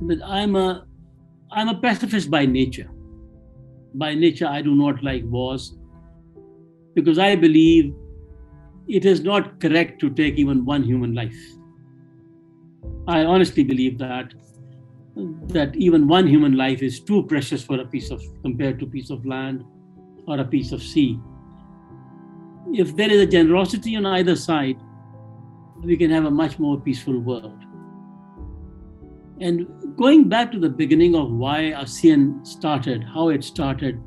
But I'm a pacifist by nature. By nature, I do not like wars because I believe it is not correct to take even one human life. I honestly believe that even one human life is too precious for a piece of compared to a piece of land or a piece of sea. If there is a generosity on either side, we can have a much more peaceful world. And going back to the beginning of why ASEAN started, how it started,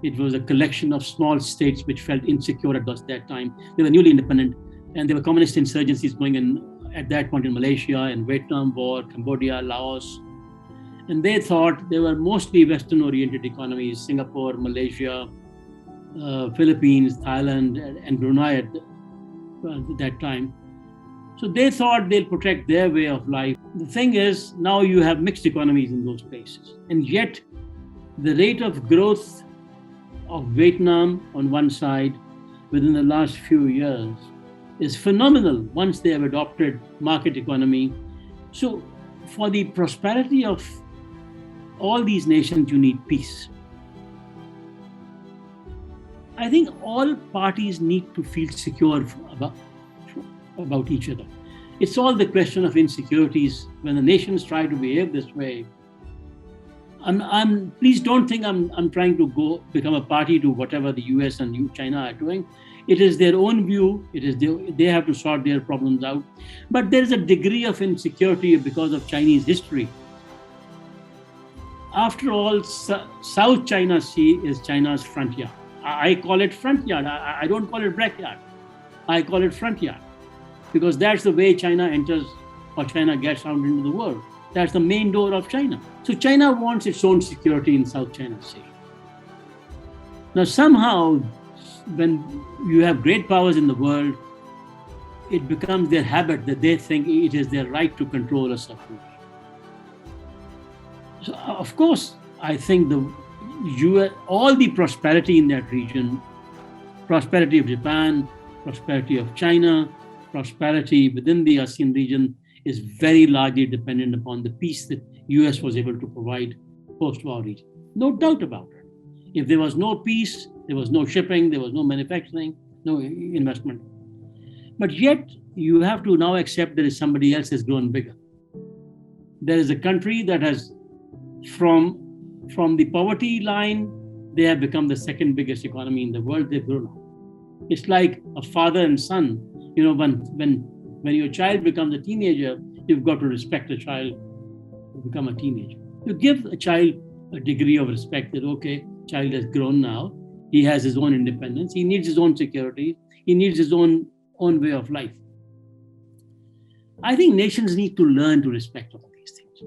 it was a collection of small states which felt insecure at that time. They were newly independent, and there were communist insurgencies going in at that point in Malaysia and Vietnam War, Cambodia, Laos. And they thought they were mostly Western-oriented economies, Singapore, Malaysia, Philippines, Thailand, and Brunei at that time. So they thought they'll protect their way of life. The thing is, now you have mixed economies in those places. And yet, the rate of growth of Vietnam on one side within the last few years is phenomenal once they have adopted market economy. So, for the prosperity of all these nations, you need peace. I think all parties need to feel secure about each other. It's all the question of insecurities when the nations try to behave this way. Please don't think I'm trying to go become a party to whatever the US and China are doing. It is their own view. They have to sort their problems out. But there is a degree of insecurity because of Chinese history. After all, South China Sea is China's front yard. I call it front yard. I don't call it backyard. I call it front yard because that's the way China enters or China gets out into the world. That's the main door of China. So China wants its own security in South China Sea. Now, somehow, when you have great powers in the world, it becomes their habit that they think it is their right to control a certain way. So, of course, I think all the prosperity in that region, prosperity of Japan, prosperity of China, prosperity within the ASEAN region is very largely dependent upon the peace that US was able to provide post-war region. No doubt about it. If there was no peace, there was no shipping, there was no manufacturing, no investment. But yet, you have to now accept that somebody else has grown bigger. There is a country that has, from the poverty line, they have become the second biggest economy in the world. They've grown up. It's like a father and son. You know, when your child becomes a teenager, you've got to respect the child to become a teenager. You give a child a degree of respect that, okay, child has grown now. He has his own independence. He needs his own security. He needs his own way of life. I think nations need to learn to respect all these things.